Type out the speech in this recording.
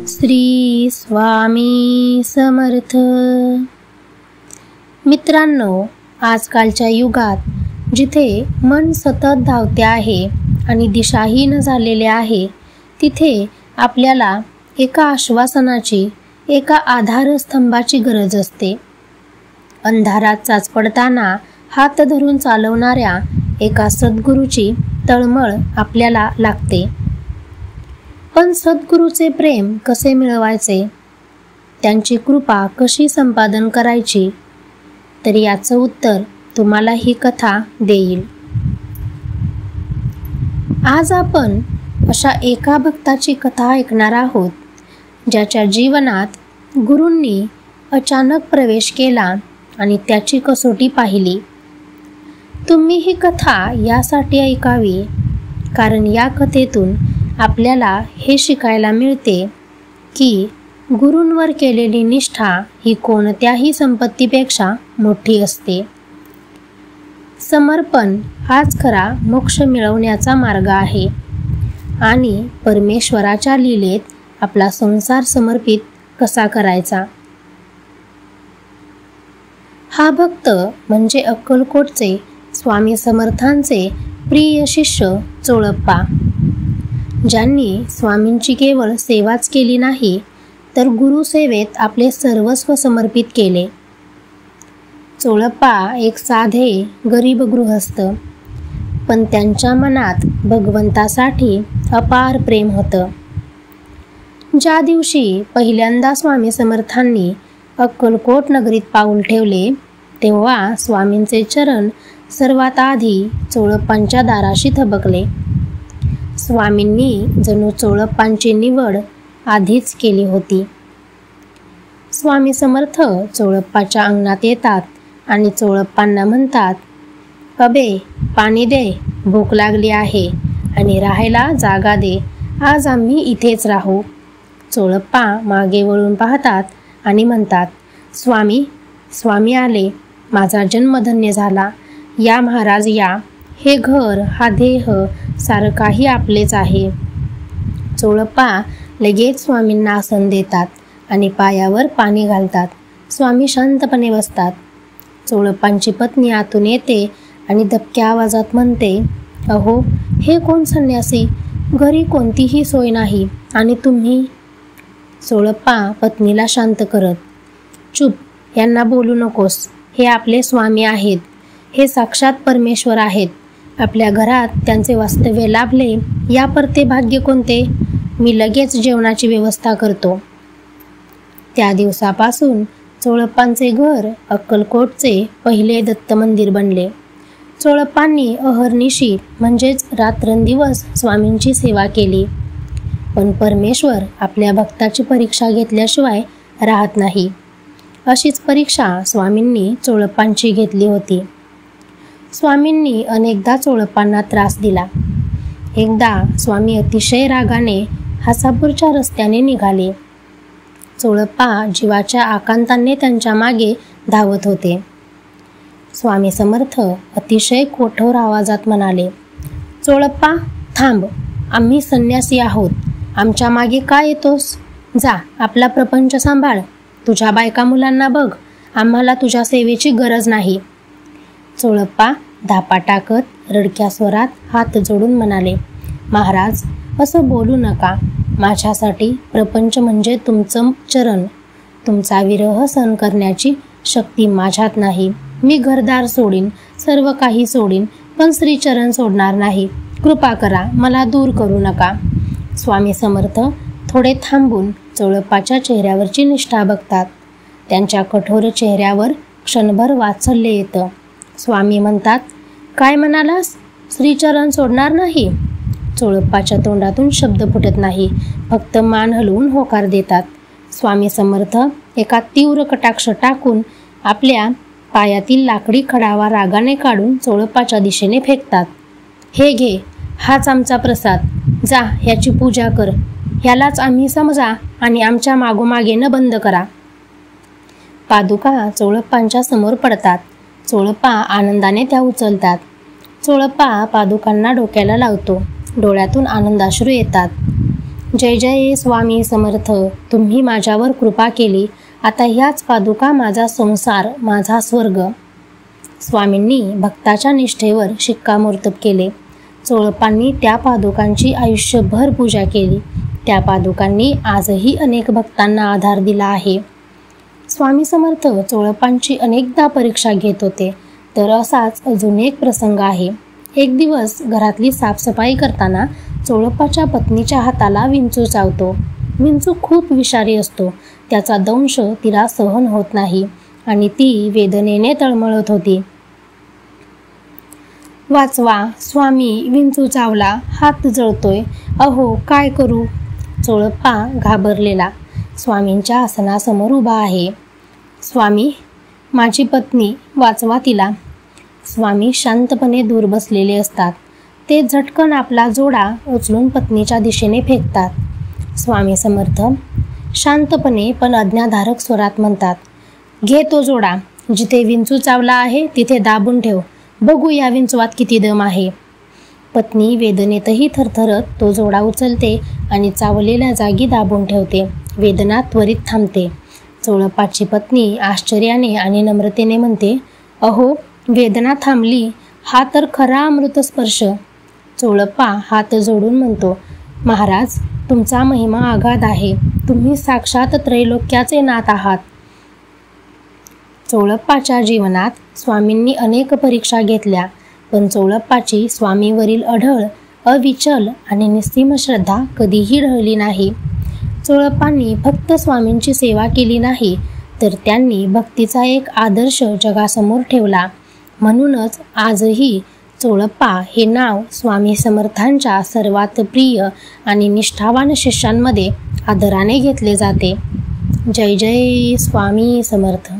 श्री स्वामी समर्थ. मित्रांनो, आजकालच्या युगात जिथे मन सतत धावते आहे आणि दिशाहीन झालेले आहे, तिथे आपल्याला एका आश्वासनाची, एका आधारस्तंभाची गरज असते. अंधारात चाचपडताना हात धरून चालवणाऱ्या एका सद्गुरूची तळमळ आपल्याला लागते. पण सद्गुरूचे प्रेम कसे मिळवायचे, त्यांची कृपा कशी संपादन करायची, तर याचं उत्तर तुम्हाला ही कथा देईल. आज आपण अशा एका भक्ताची कथा ऐकणार आहोत, ज्याच्या जीवनात गुरूंनी अचानक प्रवेश केला आणि त्याची कसोटी पाहिली. तुम्ही ही कथा यासाठी ऐकावी, कारण या कथेतून आपल्याला हे शिकायला मिळते की गुरूंवर केलेली निष्ठा ही कोणत्याही संपत्तीपेक्षा मोठी असते. समर्पण हाच खरा मोक्ष मिळवण्याचा मार्ग आहे आणि परमेश्वराच्या लीलेत आपला संसार समर्पित कसा करायचा. हा भक्त म्हणजे अक्कलकोटचे स्वामी समर्थांचे प्रिय शिष्य चोळप्पा, ज्यांनी स्वामींची केवळ सेवाच केली नाही, तर गुरुसेवेत आपले सर्वस्व समर्पित केले. चोळप्पा एक साधे गरीब गृहस्थ, पण त्यांच्या मनात भगवंतासाठी अपार प्रेम होतं. ज्या दिवशी पहिल्यांदा स्वामी समर्थांनी अक्कलकोट नगरीत पाऊल ठेवले, तेव्हा स्वामींचे चरण सर्वात आधी चोळप्पांच्या दाराशी थबकले. स्वामींनी जणू चोळप्पांची निवड आधीच केली होती. स्वामी समर्थ चोळप्पाच्या अंगणात येतात आणि चोळप्पांना म्हणतात, "अबे, पाणी दे, भूक लागली आहे आणि राहायला जागा दे. आज आम्ही इथेच राहू." चोळप्पा मागे वळून पाहतात आणि म्हणतात, "स्वामी, स्वामी आले. माझा जन्म धन्य झाला. या महाराज या. हे घर, हा देह, सारं काही आपलेच आहे." चोळप्पा लगेच स्वामींना आसन देतात आणि पायावर पाणी घालतात. स्वामी शांतपणे बसतात. चोळप्पांची पत्नी आतून येते आणि दबक्या आवाजात म्हणते, "अहो, हे कोण संन्यासी? घरी कोणतीही सोय नाही आणि तुम्ही?" चोळप्पा पत्नीला शांत करत, "चूप, यांना बोलू नकोस. हे आपले स्वामी आहेत. हे साक्षात परमेश्वर आहेत. आपल्या घरात त्यांचे वास्तव्य लाभले, या परते भाग्य कोणते? मी लगेच जेवणाची व्यवस्था करतो." त्या दिवसापासून चोळप्पांचे घर अक्कलकोटचे पहिले दत्त मंदिर बनले. चोळप्पांनी अहर्निशी म्हणजेच रात्रंदिवस स्वामींची सेवा केली. पण परमेश्वर आपल्या भक्ताची परीक्षा घेतल्याशिवाय राहत नाही. अशीच परीक्षा स्वामींनी चोळप्पांची घेतली होती. स्वामींनी अनेकदा चोळप्पांना त्रास दिला. एकदा स्वामी अतिशय रागाने हासापूरच्या रस्त्याने निघाले. चोळप्पा जीवाच्या आकांताने त्यांच्या मागे धावत होते. स्वामी समर्थ अतिशय कठोर आवाजात म्हणाले, "चोळप्पा, थांब. आम्ही संन्यासी आहोत. आमच्या मागे का येतोस? जा, आपला प्रपंच सांभाळ. तुझ्या बायका मुलांना बघ. आम्हाला तुझ्या सेवेची गरज नाही." चोळप्पा धापा टाकत रडक्या स्वरात हात जोडून म्हणाले, "महाराज, असं बोलू नका. माझ्यासाठी प्रपंच म्हणजे तुमचं चरण. तुमचा विरह सहन करण्याची शक्ती माझ्यात नाही. मी घरदार सोडीन, सर्व काही सोडीन, पण श्रीचरण सोडणार नाही. कृपा करा, मला दूर करू नका." स्वामी समर्थ थोडे थांबून चोळप्पाच्या चेहऱ्यावरची निष्ठा बघतात. त्यांच्या कठोर चेहऱ्यावर क्षणभर वात्सल्य येतं. स्वामी म्हणतात, "काय म्हणालास? श्रीचरण सोडणार नाही?" चोळप्पाच्या तोंडातून शब्द फुटत नाही, फक्त मान हलवून होकार देतात. स्वामी समर्थ एका तीव्र कटाक्ष टाकून आपल्या पायातील लाकडी खडावा रागाने काढून चोळप्पाच्या दिशेने फेकतात. "हे घे, हाच आमचा प्रसाद. जा, ह्याची पूजा कर. ह्यालाच आम्ही समजा आणि आमच्या मागोमागे न बंद करा." पादुका चोळप्पांच्या समोर पडतात. चोळप्पा आनंदाने त्या उचलतात. चोळप्पा पादुकांना डोक्याला लावतो. डोळ्यातून आनंदाश्रू येतात. जय जय स्वामी समर्थ. तुम्ही माझ्यावर कृपा केली. आता ह्याच पादुका माझा संसार, माझा स्वर्ग. स्वामींनी भक्ताच्या निष्ठेवर शिक्कामोर्तब केले. चोळप्पांनी त्या पादुकांची आयुष्यभर पूजा केली. त्या पादुकांनी आजही अनेक भक्तांना आधार दिला आहे. स्वामी समर्थ चोळप्पांची अनेकदा परीक्षा घेत होते. तर असाच अजून एक प्रसंग आहे. एक दिवस घरातली साफसफाई करताना चोळप्पाच्या पत्नीच्या हाताला विंचू चावतो. विंचू खूप विषारी असतो. त्याचा दंश तिला सहन होत नाही आणि ती वेदनेने तळमळत होती. वाचवा स्वामी, विंचू चावला, हात जळतोय, अहो काय करू. चोळप्पा घाबरलेला स्वामींच्या आसनासमोर उभा आहे. स्वामी, माझी पत्नी, वाचवा तिला. स्वामी शांतपणे दूर बसलेले असतात. ते झटकन आपला जोडा उचलून पत्नीच्या दिशेने फेकतात. स्वामी समर्थ शांतपणे पण आज्ञाधारक स्वरात म्हणतात, घे तो जोडा. जिथे विंचू चावला आहे तिथे दाबून ठेव. बघू या विंचवात किती दम आहे. पत्नी वेदनेतही थरथरत तो जोडा उचलते आणि चावलेल्या जागी दाबून ठेवते. वेदना त्वरित थांबते. चोळप्पाची पत्नी आश्चर्याने आणि नम्रतेने म्हणते, अहो वेदना थांबली, हा तर खरा अमृतस्पर्श. चोळप्पा हात जोडून म्हणतो, महाराज, तुमचा महिमा अगाध आहे. तुम्ही साक्षात त्रैलोक्याचे नाथ आहात. चोळप्पाच्या जीवनात स्वामींनी अनेक परीक्षा घेतल्या, पण चोळप्पाची स्वामीवरील अढळ, अविचल आणि निस्सीम श्रद्धा कधीही ढळली नाही. चोळप्पांनी फक्त स्वामींची सेवा केली नाही, तर त्यांनी भक्तीचा एक आदर्श जगासमोर ठेवला. म्हणूनच आजही चोळप्पा हे नाव स्वामी समर्थांच्या सर्वात प्रिय आणि निष्ठावान शिष्यांमध्ये आदराने घेतले जाते. जय जय स्वामी समर्थ.